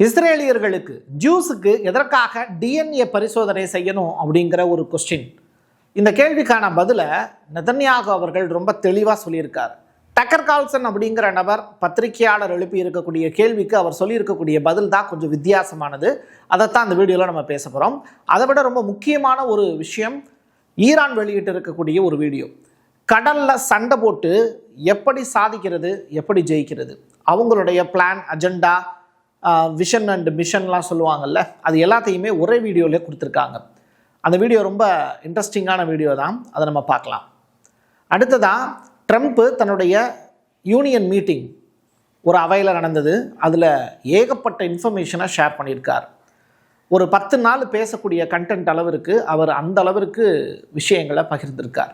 இஸ்ரேலியர்களுக்கு ஜூஸுக்கு எதற்காக டிஎன்ஏ பரிசோதனை செய்யணும் அப்படிங்கிற ஒரு கொஸ்டின். இந்த கேள்விக்கான பதிலை நெதன்யாகு அவர்கள் ரொம்ப தெளிவாக சொல்லியிருக்கார். டக்கர் கால்சன் அப்படிங்கிற நபர் பத்திரிகையாளர் எழுப்பி இருக்கக்கூடிய கேள்விக்கு அவர் சொல்லியிருக்கக்கூடிய பதில் தான் கொஞ்சம் வித்தியாசமானது. அதைத்தான் இந்த வீடியோவில் நம்ம பேச போகிறோம். அதை விட ரொம்ப முக்கியமான ஒரு விஷயம், ஈரான் வெளியிட்டு இருக்கக்கூடிய ஒரு வீடியோ. கடலில் சண்டை போட்டு எப்படி சாதிக்கிறது, எப்படி ஜெயிக்கிறது, அவங்களுடைய பிளான், அஜெண்டா, விஷன் அண்ட் மிஷன்லாம் சொல்லுவாங்கல்ல, அது எல்லாத்தையுமே ஒரே வீடியோவிலே கொடுத்துருக்காங்க. அந்த வீடியோ ரொம்ப இன்ட்ரெஸ்டிங்கான வீடியோ தான், அதை நம்ம பார்க்கலாம். அடுத்ததாக ட்ரம்ப்பு தன்னுடைய யூனியன் மீட்டிங் ஒரு அவையில் நடந்தது. அதில் ஏகப்பட்ட இன்ஃபர்மேஷனை ஷேர் பண்ணியிருக்கார். ஒரு 10 நாள் பேசக்கூடிய கண்டென்ட் அளவிற்கு அவர் அந்த அளவிற்கு விஷயங்களை பகிர்ந்திருக்கார்.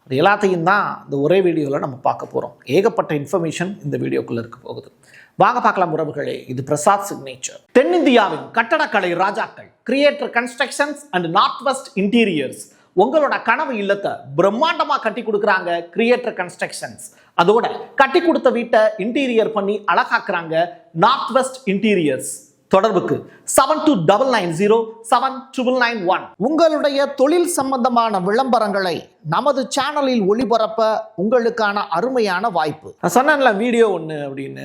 அது எல்லாத்தையும் தான் இந்த ஒரே வீடியோவில் நம்ம பார்க்க போகிறோம். ஏகப்பட்ட இன்ஃபர்மேஷன் இந்த வீடியோக்குள்ளே இருக்க போகுது. வாங்க பார்க்கலாம் உறவுகளே. இது பிரசாத் சிக்னேச்சர். தென்னிந்தியாவின் கட்டடக்கலை ராஜாக்கள், creator constructions and north west interiors. உங்களோட கனவு இல்லத்தை பிரம்மாண்டமாக கட்டி கொடுக்குறாங்க கிரியேட்டர் கன்ஸ்ட்ரக்ஷன்ஸ். அதோட கட்டி கொடுத்த வீட்டை இன்டீரியர் பண்ணி அழகாக்குறாங்க நார்த் வெஸ்ட் இன்டீரியர்ஸ். தொடர்புக்கு 72907991. உங்களுடைய தொழில் சம்பந்தமான விளம்பரங்களை நமது சேனலில் ஒளிபரப்ப உங்களுக்கான அருமையான வாய்ப்பு. நான் சொன்னேன்ல வீடியோ ஒன்று அப்படின்னு.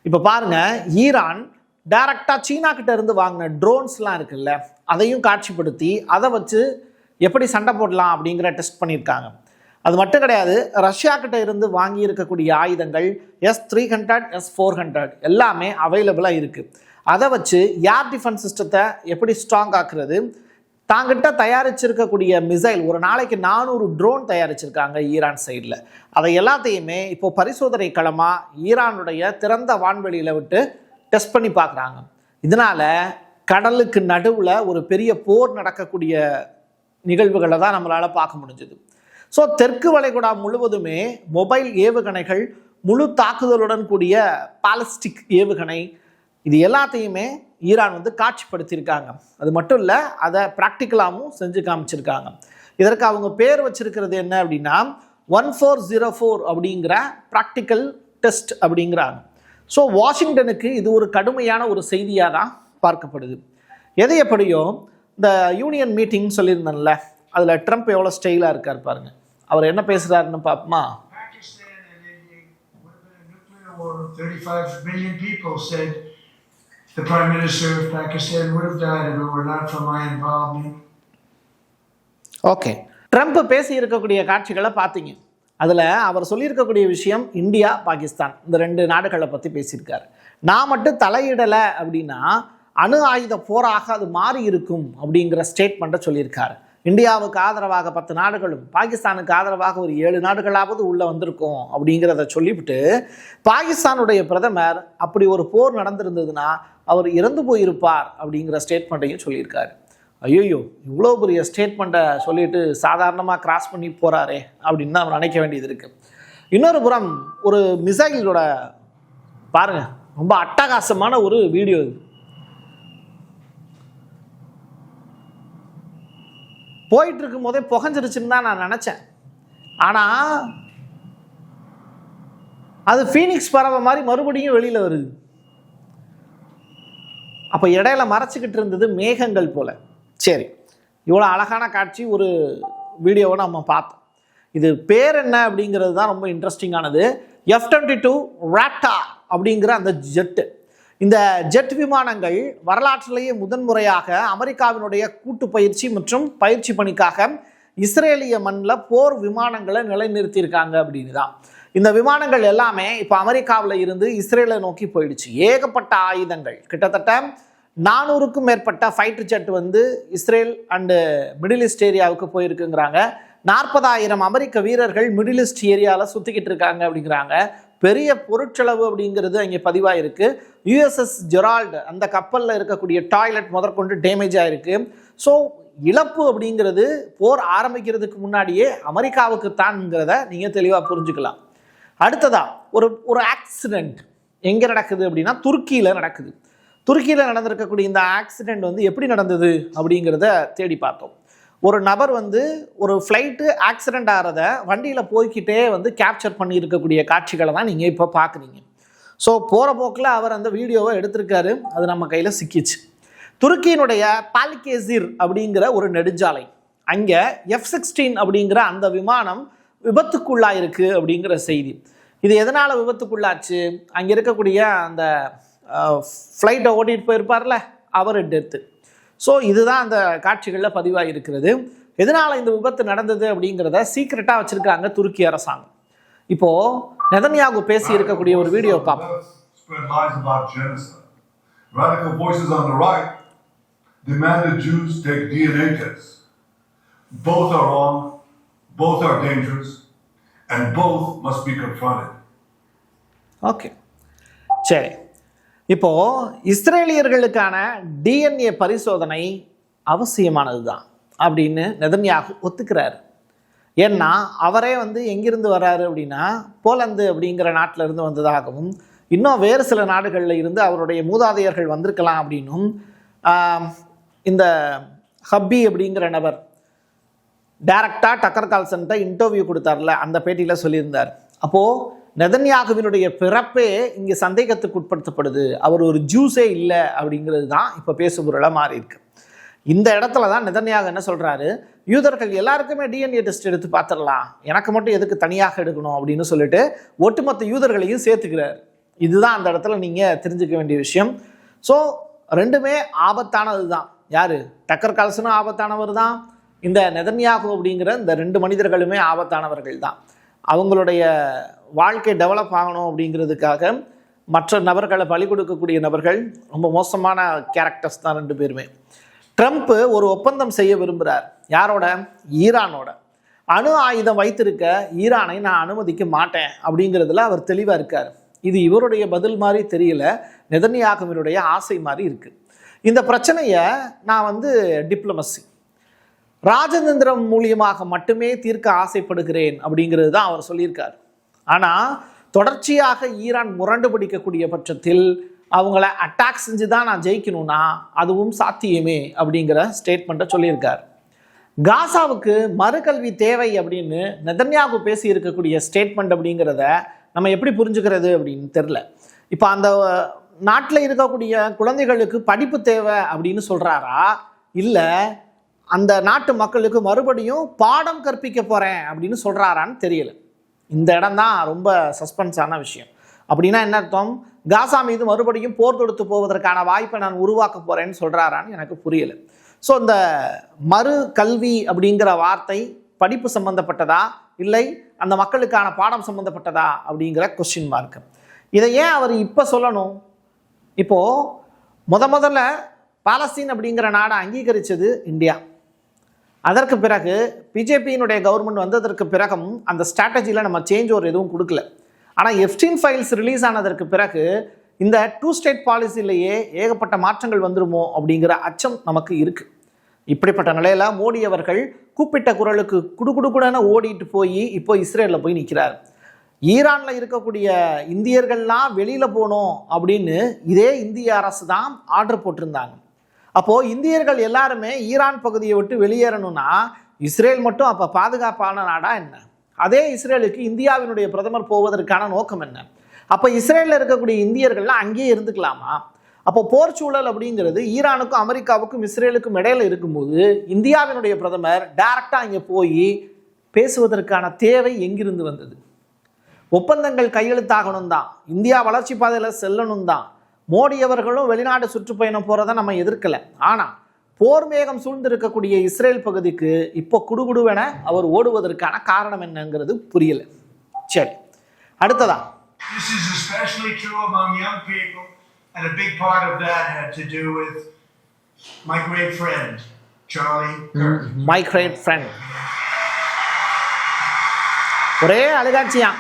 இப்போ பாருங்க, ஈரான் டைரக்டாக சீனா கிட்ட இருந்து வாங்கின ட்ரோன்ஸ்லாம் இருக்குல்ல, அதையும் காட்சிப்படுத்தி அதை வச்சு எப்படி சண்டை போடலாம் அப்படிங்கிற டெஸ்ட் பண்ணியிருக்காங்க. அது மட்டும் கிடையாது, ரஷ்யா கிட்ட இருந்து வாங்கி இருக்கக்கூடிய ஆயுதங்கள் S-300 S-400 எல்லாமே அவைலபிளாக இருக்குது. அதை வச்சு ஏர் டிஃபென்ஸ் சிஸ்டத்தை எப்படி ஸ்ட்ராங் ஆக்குறது, தாங்கிட்ட தயாரிச்சிருக்கக்கூடிய மிசைல், ஒரு நாளைக்கு 400 ட்ரோன் தயாரிச்சிருக்காங்க ஈரான் சைடில். அதை எல்லாத்தையுமே இப்போ பரிசோதனை களமாக ஈரானுடைய திறந்த வான்வெளியில் விட்டு டெஸ்ட் பண்ணி பார்க்குறாங்க. இதனால் கடலுக்கு நடுவில் ஒரு பெரிய போர் நடக்கக்கூடிய நிகழ்வுகளை தான் நம்மளால் பார்க்க முடிஞ்சுது. ஸோ தெற்கு வளைகுடா முழுவதுமே மொபைல் ஏவுகணைகள், முழு தாக்குதலுடன் கூடிய பாலிஸ்டிக் ஏவுகணை, இது எல்லாத்தையுமே ஈரான் காட்சிப்படுத்தியிருக்காங்க. அது மட்டும் இல்லை, அதை ப்ராக்டிக்கலாகவும் செஞ்சு காமிச்சிருக்காங்க. இதற்கு அவங்க பேர் வச்சிருக்கிறது என்ன அப்படின்னா 1404 அப்படிங்கிற ப்ராக்டிக்கல் டெஸ்ட் அப்படிங்கிறாங்க. ஸோ வாஷிங்டனுக்கு இது ஒரு கடுமையான ஒரு செய்தியாக தான் பார்க்கப்படுது. எது எப்படியோ இந்த யூனியன் மீட்டிங் சொல்லியிருந்தேன்ல, அதில் ட்ரம்ப் எவ்வளோ ஸ்டைலாக இருக்கார் பாருங்க. அவர் என்ன பேசுகிறாருன்னு பார்ப்போமா? 35 million people said the Prime Minister of Pakistan would have died if it were not for my involvement. Okay, Trump பேசி இருக்கக்கூடிய காட்சிகளை பார்த்தீங்க. அதில் அவர் சொல்லியிருக்கக்கூடிய விஷயம், இந்தியா பாகிஸ்தான் இந்த 2 நாடுகளை பற்றி பேசியிருக்காரு. நான் மட்டும் தலையிடலை அப்படின்னா அணு ஆயுத போராக அது மாறி இருக்கும் அப்படிங்கிற ஸ்டேட்மெண்ட்டை சொல்லியிருக்காரு. இந்தியாவுக்கு ஆதரவாக 10 நாடுகளும், பாகிஸ்தானுக்கு ஆதரவாக ஒரு 7 நாடுகளாவது உள்ளே வந்திருக்கும் அப்படிங்கிறத சொல்லிவிட்டு, பாகிஸ்தானுடைய பிரதமர் அப்படி ஒரு போர் நடந்திருந்ததுன்னா அவர் இறந்து போயிருப்பார் அப்படிங்கிற ஸ்டேட்மெண்ட்டையும் சொல்லியிருக்காரு. ஐயோ, இவ்வளோ பெரிய ஸ்டேட்மெண்ட்டை சொல்லிட்டு சாதாரணமாக கிராஸ் பண்ணி போகிறாரே அப்படின்னு தான் அவர் நினைக்க வேண்டியது இருக்குது. இன்னொரு புறம் ஒரு மிசைலோட பாருங்க, ரொம்ப அட்டகாசமான ஒரு வீடியோ இது. போயிட்டு இருக்கும் போதே புகஞ்சிருச்சுன்னு தான் நான் நினச்சேன். ஆனால் அது ஃபீனிக்ஸ் பறவை மாதிரி மறுபடியும் வெளியில் வருது. அப்போ இடையில மறைச்சிக்கிட்டு இருந்தது மேகங்கள் போல. சரி, இவ்வளோ அழகான காட்சி ஒரு வீடியோவை நம்ம பார்த்தோம். இது பேர் என்ன அப்படிங்கிறது தான் ரொம்ப இன்ட்ரெஸ்டிங்கானது. F-22 ராப்டார் அப்படிங்கிற அந்த ஜெட்டு. இந்த ஜெட் விமானங்கள் வரலாற்றிலேயே முதன்முறையாக அமெரிக்காவினுடைய கூட்டு பயிற்சி மற்றும் பயிற்சி பணிக்காக இஸ்ரேலிய மண்ணில் போர் விமானங்களை நிலைநிறுத்தியிருக்காங்க அப்படின்னு தான். இந்த விமானங்கள் எல்லாமே இப்போ அமெரிக்காவில் இருந்து இஸ்ரேலை நோக்கி போயிடுச்சு. ஏகப்பட்ட ஆயுதங்கள், கிட்டத்தட்ட 400க்கும் மேற்பட்ட fighter jet Israel and middle east ஏரியாவுக்கு போயிருக்குங்கிறாங்க. 40,000 அமெரிக்க வீரர்கள் மிடில் ஈஸ்ட் ஏரியாவில் சுற்றிக்கிட்டு இருக்காங்க அப்படிங்கிறாங்க. பெரிய பொருட்செலவு அப்படிங்கிறது அங்கே பதிவாக இருக்குது. USS ஜெரால்டு அந்த கப்பலில் இருக்கக்கூடிய டாய்லெட் முதற்கொண்டு டேமேஜ் ஆகிருக்கு. ஸோ இழப்பு அப்படிங்கிறது போர் ஆரம்பிக்கிறதுக்கு முன்னாடியே அமெரிக்காவுக்கு தான்ங்கிறத நீங்கள் தெளிவாக புரிஞ்சுக்கலாம். அடுத்ததாக ஒரு ஆக்சிடெண்ட் எங்கே நடக்குது அப்படின்னா துருக்கியில் நடக்குது. துருக்கியில் நடந்திருக்கக்கூடிய இந்த ஆக்சிடெண்ட் எப்படி நடந்தது அப்படிங்கிறத தேடி பார்த்தோம். ஒரு நபர் ஒரு ஃப்ளைட்டு ஆக்சிடெண்ட் ஆகிறத வண்டியில் போய்கிட்டே கேப்சர் பண்ணி இருக்கக்கூடிய காட்சிகளை தான் நீங்கள் இப்போ பார்க்குறீங்க. ஸோ போகிற போக்கில் அவர் அந்த வீடியோவை எடுத்திருக்காரு, அது நம்ம கையில் சிக்கிச்சு. துருக்கியினுடைய பாலிகேசிர் அப்படிங்கிற ஒரு நெடுஞ்சாலை, அங்கே F-16 அப்படிங்கிற அந்த விமானம் விபத்துக்குள்ளாயிருக்கு அப்படிங்கிற செய்தி. இது எதனால் விபத்துக்குள்ளாச்சு? அங்கே இருக்கக்கூடிய அந்த ஃப்ளைட்டை ஓட்டிகிட்டு போயிருப்பார்ல, அவர் டெத்து. ஸோ இதுதான் அந்த காட்சிகளில் பதிவாக இருக்கிறது. எதனால் இந்த விபத்து நடந்தது அப்படிங்கிறத சீக்ரெட்டாக வச்சுருக்காங்க துருக்கி அரசாங்கம். இப்போது நெதன்யாகு பேசி இருக்கக்கூடிய ஒரு வீடியோ பார்ப்போம். Radical voices on the right demand that Jews take DNA tests. Both are wrong, both are dangerous, and both must be confronted. Okay, சரி. இப்போது இஸ்ரேலியர்களுக்கான டிஎன்ஏ பரிசோதனை அவசியமானது தான் அப்படின்னு நெதன்யாகு ஒத்துக்கிறார். ஏன்னா அவரே எங்கிருந்து வர்றாரு அப்படின்னா போலந்து அப்படிங்கிற நாட்டில் இருந்து வந்ததாகவும், இன்னும் வேறு சில நாடுகளில் இருந்து அவருடைய மூதாதையர்கள் வந்திருக்கலாம் அப்படின்னும் இந்த ஹப்பி அப்படிங்கிற நபர் டைரக்டாக டக்கர் கால்சன்ட்ட இன்டர்வியூ கொடுத்தார்ல, அந்த பேட்டியில் சொல்லியிருந்தார். அப்போது நெதன்யாகுவினுடைய பிறப்பே இங்கே சந்தேகத்துக்கு உட்படுத்தப்படுது, அவர் ஒரு ஜூஸே இல்லை அப்படிங்கிறது தான் இப்போ பேசுபொருளாக மாறி இருக்கு. இந்த இடத்துல தான் நெதன்யாகு என்ன சொல்கிறாரு, யூதர்கள் எல்லாருக்குமே டிஎன்ஏ டெஸ்ட் எடுத்து பார்த்துடலாம், எனக்கு மட்டும் எதுக்கு தனியாக எடுக்கணும் அப்படின்னு சொல்லிட்டு ஒட்டுமொத்த யூதர்களையும் சேர்த்துக்கிறார். இதுதான் அந்த இடத்துல நீங்கள் தெரிஞ்சுக்க வேண்டிய விஷயம். ஸோ ரெண்டுமே ஆபத்தானது தான். யார்? டக்கர் கால்சனும் ஆபத்தானவர் தான், இந்த நெதன்யாகு அப்படிங்கிற இந்த 2 மனிதர்களுமே ஆபத்தானவர்கள் தான். அவங்களுடைய வாழ்க்கை டெவலப் ஆகணும் அப்படிங்கிறதுக்காக மற்ற நபர்களை பலி கொடுக்கக்கூடிய நபர்கள், ரொம்ப மோசமான கேரக்டர்ஸ் தான் 2 பேருமே. ட்ரம்ப் ஒரு ஒப்பந்தம் செய்ய விரும்புகிறார். யாரோட? ஈரானோட. அணு ஆயுதம் வைத்திருக்க ஈரானை நான் அனுமதிக்க மாட்டேன் அப்படிங்கிறதுல அவர் தெளிவாக இருக்கார். இது இவருடைய பதில் மாதிரி தெரியல, நெதன்யாகுவினுடைய ஆசை மாதிரி இருக்குது. இந்த பிரச்சனையை நான் டிப்ளமசி, ராஜதந்திரம் மூலியமாக மட்டுமே தீர்க்க ஆசைப்படுகிறேன் அப்படிங்கிறது தான் அவர் சொல்லியிருக்கார். ஆனால் தொடர்ச்சியாக ஈரான் முரண்டு பிடிக்கக்கூடிய பட்சத்தில் அவங்கள அட்டாக் செஞ்சு தான் நான் ஜெயிக்கணும்னா அதுவும் சாத்தியமே அப்படிங்கிற ஸ்டேட்மெண்ட்டை சொல்லியிருக்கார். காசாவுக்கு மறுகல்வி தேவை அப்படின்னு நெதன்யாகு பேசி இருக்கக்கூடிய ஸ்டேட்மெண்ட் அப்படிங்கிறத நம்ம எப்படி புரிஞ்சுக்கிறது அப்படின்னு தெரில. இப்போ அந்த நாட்டில் இருக்கக்கூடிய குழந்தைகளுக்கு படிப்பு தேவை அப்படின்னு சொல்கிறாரா, இல்லை அந்த நாட்டு மக்களுக்கு மறுபடியும் பாடம் கற்பிக்க போகிறேன் அப்படின்னு சொல்கிறாரான்னு தெரியல. இந்த இடம் தான் ரொம்ப சஸ்பென்ஸான விஷயம். அப்படின்னா என்ன அர்த்தம்? காசா மீது மறுபடியும் போர் தொடுத்து போவதற்கான வாய்ப்பை நான் உருவாக்க போகிறேன்னு சொல்கிறாரான்னு எனக்கு புரியலை. ஸோ இந்த மறு கல்வி அப்படிங்கிற வார்த்தை படிப்பு சம்மந்தப்பட்டதா, இல்லை அந்த மக்களுக்கான பாடம் சம்மந்தப்பட்டதா அப்படிங்கிற கொஸ்டின் மார்க். இதை ஏன் அவர் இப்போ சொல்லணும்? இப்போது முதல்ல பாலஸ்தீன் அப்படிங்கிற நாடை அங்கீகரித்தது இந்தியா. அதற்கு பிறகு பிஜேபியினுடைய கவர்மெண்ட் வந்ததற்கு பிறகும் அந்த ஸ்ட்ராட்டஜியில் நம்ம சேஞ்ச் ஒரு எதுவும் கொடுக்கல. ஆனால் F-16 ஃபைல்ஸ் ரிலீஸ் ஆனதற்கு பிறகு இந்த 2 ஸ்டேட் பாலிசிலேயே ஏகப்பட்ட மாற்றங்கள் வந்துருமோ அப்படிங்கிற அச்சம் நமக்கு இருக்குது. இப்படிப்பட்ட நிலையில் மோடி அவர்கள் கூப்பிட்ட குரலுக்கு குடுகுடுக்குடன ஓடிட்டு போய் இப்போ இஸ்ரேலில் போய் நிற்கிறார். ஈரானில் இருக்கக்கூடிய இந்தியர்கள்லாம் வெளியில் போகணும் அப்படின்னு இதே இந்திய அரசு தான் ஆர்டர் போட்டிருந்தாங்க. அப்போது இந்தியர்கள் எல்லாருமே ஈரான் பகுதியை விட்டு வெளியேறணும்னா இஸ்ரேல் மட்டும் அப்போ பாதுகாப்பான நாடா என்ன? அதே இஸ்ரேலுக்கு இந்தியாவினுடைய பிரதமர் போவதற்கான நோக்கம் என்ன? அப்போ இஸ்ரேலில் இருக்கக்கூடிய இந்தியர்கள்லாம் அங்கேயே இருந்துக்கலாமா? அப்போ போர் சூழல் அப்படிங்கிறது ஈரானுக்கும் அமெரிக்காவுக்கும் இஸ்ரேலுக்கும் இடையில இருக்கும்போது இந்தியாவினுடைய பிரதமர் டைரக்டாக அங்கே போய் பேசுவதற்கான தேவை எங்கிருந்து வந்தது? ஒப்பந்தங்கள் கையெழுத்தாகணும் தான், இந்தியா வளர்ச்சி பாதையில் செல்லணும் தான். மோடி அவர்களும் வெளிநாடு சுற்றுப்பயணம் போகிறத நம்ம எதிர்க்கலை. ஆனால் போர் மேகம் சூழ்ந்திருக்கக்கூடிய இஸ்ரேல் பகுதிக்கு இப்போ குடுகுடுவென அவர் ஓடுவதற்கான காரணம் என்னங்கிறது புரியல. சரி, அடுத்ததா. This is especially true among young people, and a big part of that had to do with my great friend, Charlie Kirk. My great friend. ஒரே அழுகாட்சியா.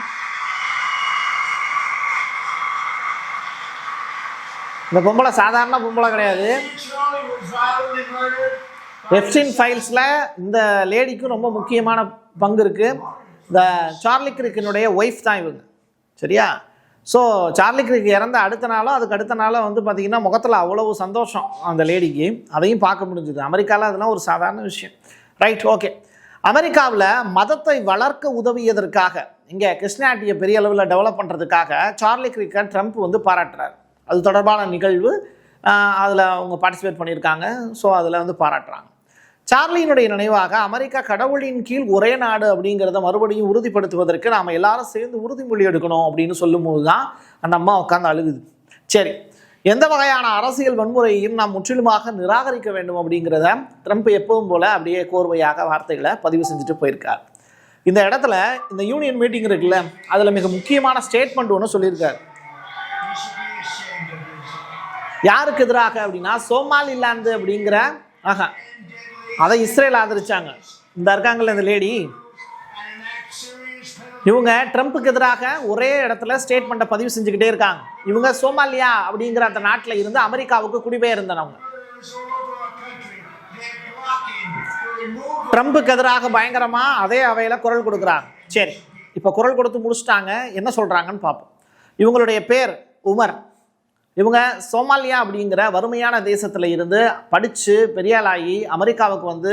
இந்த பொம்பளை சாதாரண பொம்பளை கிடையாது. F-16 ஃபைல்ஸில் இந்த லேடிக்கும் ரொம்ப முக்கியமான பங்கு இருக்குது. இந்த சார்லி கிரிக்கினுடைய ஒய்ஃப் தான் இவங்க, சரியா? ஸோ சார்லி கிரிக் இறந்த அடுத்த நாளோ அதுக்கு அடுத்த நாளோ பார்த்திங்கன்னா முகத்தில் அவ்வளவு சந்தோஷம் அந்த லேடிக்கு. அதையும் பார்க்க முடிஞ்சுது. அமெரிக்காவில் அதெல்லாம் ஒரு சாதாரண விஷயம். Right, okay. அமெரிக்காவில் மதத்தை வளர்க்க உதவியதற்காக இங்கே கிறிஸ்டியானிட்டியை பெரிய அளவில் டெவலப் பண்ணுறதுக்காக சார்லி கிரிக்கை ட்ரம்ப் வந்து பாராட்டுறாரு. அது தொடர்பான நிகழ்வு அதில் அவங்க பார்ட்டிசிபேட் பண்ணியிருக்காங்க. ஸோ அதில் வந்து பாராட்டுறாங்க. சார்லியினுடைய நினைவாக அமெரிக்கா கடவுளின் கீழ் ஒரே நாடு அப்படிங்கிறத மறுபடியும் உறுதிப்படுத்துவதற்கு நாம் எல்லாரும் சேர்ந்து உறுதிமொழி எடுக்கணும் அப்படின்னு சொல்லும்போது தான் அந்த அம்மா உட்காந்து அழுகுது. சரி, எந்த வகையான அரசியல் வன்முறையையும் நாம் முற்றிலுமாக நிராகரிக்க வேண்டும் அப்படிங்கிறத ட்ரம்ப் எப்பவும் போல அப்படியே கோர்வையாக வார்த்தைகளை பதிவு செஞ்சுட்டு போயிருக்கார். இந்த இடத்துல இந்த யூனியன் மீட்டிங் இருக்குல்ல, அதில் மிக முக்கியமான ஸ்டேட்மெண்ட் ஒன்று சொல்லியிருக்காரு. யாருக்கு எதிராக அப்படின்னா சோமாலிலாந்து அப்படிங்கிற அதை இஸ்ரேல் ஆதரிச்சாங்க. இந்த இருக்காங்கல்ல இந்த லேடி, இவங்க ட்ரம்ப்புக்கு எதிராக ஒரே இடத்துல ஸ்டேட்மெண்ட்டை பதிவு செஞ்சுக்கிட்டே இருக்காங்க. இவங்க சோமாலியா அப்படிங்கிற அந்த நாட்டில் இருந்து அமெரிக்காவுக்கு குடிபெயர்ந்தவங்க. ட்ரம்ப்புக்கு எதிராக பயங்கரமா அதே அவையில குரல் கொடுக்குறாங்க. சரி, இப்போ குரல் கொடுத்து முடிச்சுட்டாங்க. என்ன சொல்றாங்கன்னு பார்ப்போம். இவங்களுடைய பேர் உமர். இவங்க சோமாலியா அப்படிங்கிற வறுமையான தேசத்தில் இருந்து படித்து பெரியாளாகி அமெரிக்காவுக்கு வந்து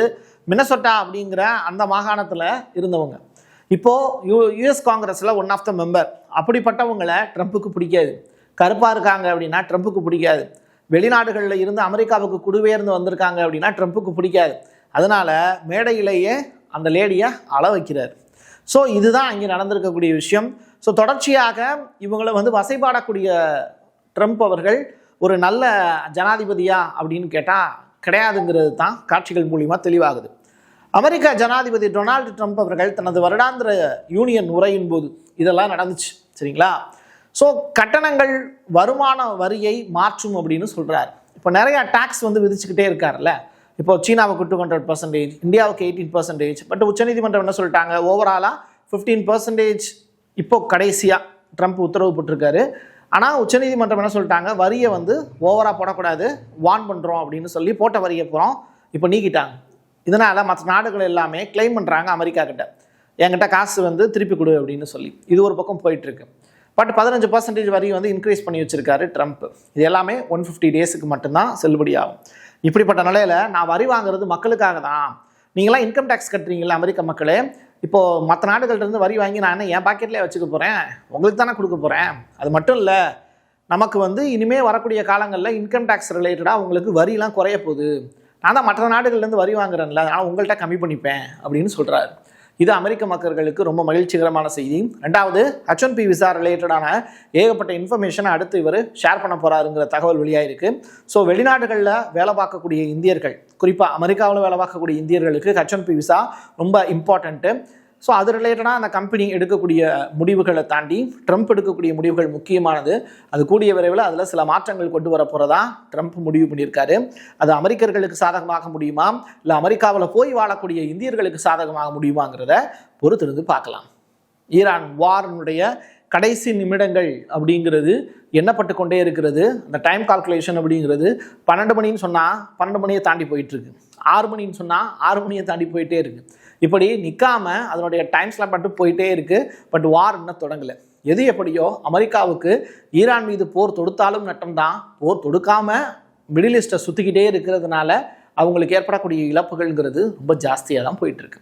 மினசோட்டா அப்படிங்கிற அந்த மாகாணத்தில் இருந்தவங்க. இப்போது யுஎஸ் காங்கிரஸில் ஒன் ஆஃப் த மெம்பர். அப்படிப்பட்டவங்களை ட்ரம்ப்புக்கு பிடிக்காது. கருப்பாக இருக்காங்க அப்படின்னா ட்ரம்ப்புக்கு பிடிக்காது. வெளிநாடுகளில் இருந்து அமெரிக்காவுக்கு குடிபெயர்ந்து வந்திருக்காங்க அப்படின்னா ட்ரம்ப்புக்கு பிடிக்காது. அதனால் மேடையிலேயே அந்த லேடியை அள வைக்கிறார். ஸோ இதுதான் இங்கே நடந்திருக்கக்கூடிய விஷயம். ஸோ தொடர்ச்சியாக இவங்களை வந்து வசைபாடக்கூடிய ட்ரம்ப் அவர்கள் ஒரு நல்ல ஜனாதிபதியா அப்படின்னு கேட்டால் கிடையாதுங்கிறது தான் காட்சிகள் மூலிமா தெளிவாகுது. அமெரிக்க ஜனாதிபதி டொனால்டு ட்ரம்ப் அவர்கள் தனது வருடாந்திர யூனியன் உரையின் போது இதெல்லாம் நடந்துச்சு. சரிங்களா? ஸோ கட்டணங்கள் வருமான வரியை மாற்றும் அப்படின்னு சொல்கிறார். இப்போ நிறையா டேக்ஸ் வந்து விதிச்சுக்கிட்டே இருக்கார்ல. இப்போ சீனாவுக்கு 200%, இந்தியாவுக்கு 18%. பட் உச்சநீதிமன்றம் என்ன சொல்லிட்டாங்க, ஓவராலாக 15% இப்போ கடைசியாக ட்ரம்ப் உத்தரவு போட்டிருக்காரு. ஆனால் உச்சநீதிமன்றம் என்ன சொல்லிட்டாங்க, வரியை வந்து ஓவராக போடக்கூடாது, வார்ன் பண்ணுறோம் அப்படின்னு சொல்லி போட்ட வரியை போகிறோம் இப்போ நீக்கிட்டாங்க. இதனால் மற்ற நாடுகள் எல்லாமே கிளைம் பண்ணுறாங்க அமெரிக்கா கிட்ட, என்கிட்ட காசு வந்து திருப்பி கொடு அப்படின்னு சொல்லி. இது ஒரு பக்கம் போயிட்டுருக்கு. பட் 15% வரி வந்து இன்க்ரீஸ் பண்ணி வச்சுருக்காரு ட்ரம்ப். இது எல்லாமே 150 டேஸுக்கு மட்டும்தான் செல்லுபடி ஆகும். இப்படிப்பட்ட நிலையில் நான் வரி வாங்குறது மக்களுக்காக தான். நீங்களாம் இன்கம் டேக்ஸ் கட்டுறீங்களா அமெரிக்க மக்களே, இப்போது மற்ற நாடுகள்லேருந்து வரி வாங்கி நான் என்ன என் பாக்கெட்லேயே வச்சுக்க போகிறேன், உங்களுக்கு தானே கொடுக்க போகிறேன். அது மட்டும் இல்லை, நமக்கு வந்து இனிமேல் வரக்கூடிய காலங்களில் இன்கம் டேக்ஸ் ரிலேட்டடாக உங்களுக்கு வரிலாம் குறைய போகுது. நான் தான் மற்ற நாடுகள்லேருந்து வரி வாங்குறேன்ல, அதனால் உங்கள்கிட்ட கம்மி பண்ணிப்பேன் அப்படின்னு சொல்கிறாரு. இது அமெரிக்க மக்களுக்கு ரொம்ப மகிழ்ச்சிகரமான செய்தி. ரெண்டாவது, H1B விசா ரிலேட்டடான ஏகப்பட்ட இன்ஃபர்மேஷனை அடுத்து இவர் ஷேர் பண்ண போகிறாருங்கிற தகவல் வெளியாயிருக்கு. ஸோ வெளிநாடுகளில் வேலை பார்க்கக்கூடிய இந்தியர்கள், குறிப்பாக அமெரிக்காவில் வேலை பார்க்கக்கூடிய இந்தியர்களுக்கு H1B விசா ரொம்ப இம்பார்ட்டண்ட்டு. ஸோ அது ரிலேட்டடாக அந்த கம்பெனி எடுக்கக்கூடிய முடிவுகளை தாண்டி ட்ரம்ப் எடுக்கக்கூடிய முடிவுகள் முக்கியமானது. அது கூடிய விரைவில் அதில் சில மாற்றங்கள் கொண்டு வர போகிறதா ட்ரம்ப் முடிவு பண்ணியிருக்காரு. அது அமெரிக்கர்களுக்கு சாதகமாக முடியுமா, இல்லை அமெரிக்காவில் போய் வாழக்கூடிய இந்தியர்களுக்கு சாதகமாக முடியுமாங்கிறத பொறுத்திருந்து பார்க்கலாம். ஈரான் வாரினுடைய கடைசி நிமிடங்கள் அப்படிங்கிறது எண்ணப்பட்டு கொண்டே இருக்கிறது. அந்த டைம் கால்குலேஷன் அப்படிங்கிறது 12 மணின்னு சொன்னால் 12 மணியை தாண்டி போயிட்டுருக்கு, 6 மணின்னு சொன்னால் 6 மணியை தாண்டி போயிட்டே இருக்குது. இப்படி நிற்காமல் அதனுடைய டைம்ஸ்லாம் மட்டும் போயிட்டே இருக்குது. பட் வார் இன்னும் தொடங்கலை. எது எப்படியோ அமெரிக்காவுக்கு ஈரான் மீது போர் தொடுத்தாலும் நட்டம்தான். போர் தொடுக்காமல் மிடில் ஈஸ்ட்டை சுற்றிக்கிட்டே இருக்கிறதுனால அவங்களுக்கு ஏற்படக்கூடிய இழப்புகள்ங்கிறது ரொம்ப ஜாஸ்தியாக தான் போயிட்டுருக்கு.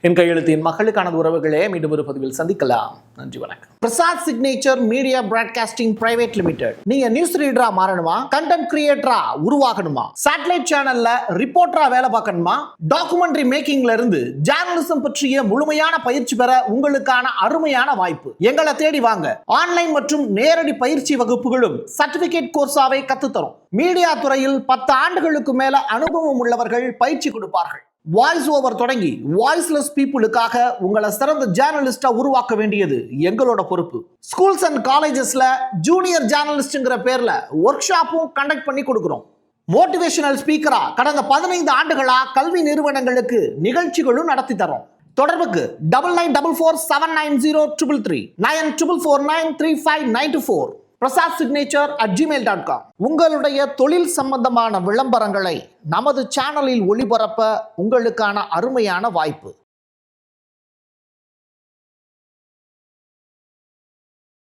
என் கையெழுத்தின் மக்களுக்கான உறவுகளே, மீண்டும் ஒரு பதிவில் சந்திக்கலாம். நன்றி, வணக்கம். Prasad signature media broadcasting private limited. நீங்க நியூஸ் ரீடரா மாறணுமா, கண்டென்ட் கிரியேட்டரா உருவாகணுமா, சேட்டலைட் சேனல்ல ரிப்போர்ட்டரா வேலை பார்க்கணுமா, டாக்குமெண்ட்ரி மேக்கிங்ல இருந்து ஜேர்னலிசம் பற்றிய முழுமையான பயிற்சி பெற உங்களுக்கான அருமையான வாய்ப்பு. எங்களை தேடி வாங்க. ஆன்லைன் மற்றும் நேரடி பயிற்சி வகுப்புகளும் சர்டிபிகேட் கோர்ஸாவே கத்துத்தரும். மீடியா துறையில் 10 ஆண்டுகளுக்கு மேல அனுபவம் உள்ளவர்கள் பயிற்சி கொடுப்பார்கள். வாய்ஸ் ஓவர் தொடங்கி வாய்ஸ்லெஸ் பீப்புளுக்காக உங்களை சிறந்த ஜேர்னலிஸ்டா உருவாக்க வேண்டியது எங்களோட பொறுப்பு. ஸ்கூல்ஸ் அண்ட் காலேஜஸ்ல ஜூனியர் ஜேர்னலிஸ்ட்ங்கிற பேர்ல ஒர்க் ஷாப்பும் கண்டக்ட் பண்ணி கொடுக்கிறோம். மோட்டிவேஷனல் ஸ்பீக்கரா கடந்த 15 ஆண்டுகளா கல்வி நிறுவனங்களுக்கு நிகழ்ச்சிகளும் நடத்தி தரோம். தொடர்புக்கு 9944790333 94493594 prasadsignature@gmail.com. உங்களுடைய தொழில் சம்பந்தமான விளம்பரங்களை நமது சேனலில் ஒளிபரப்ப உங்களுக்கான அருமையான வாய்ப்பு.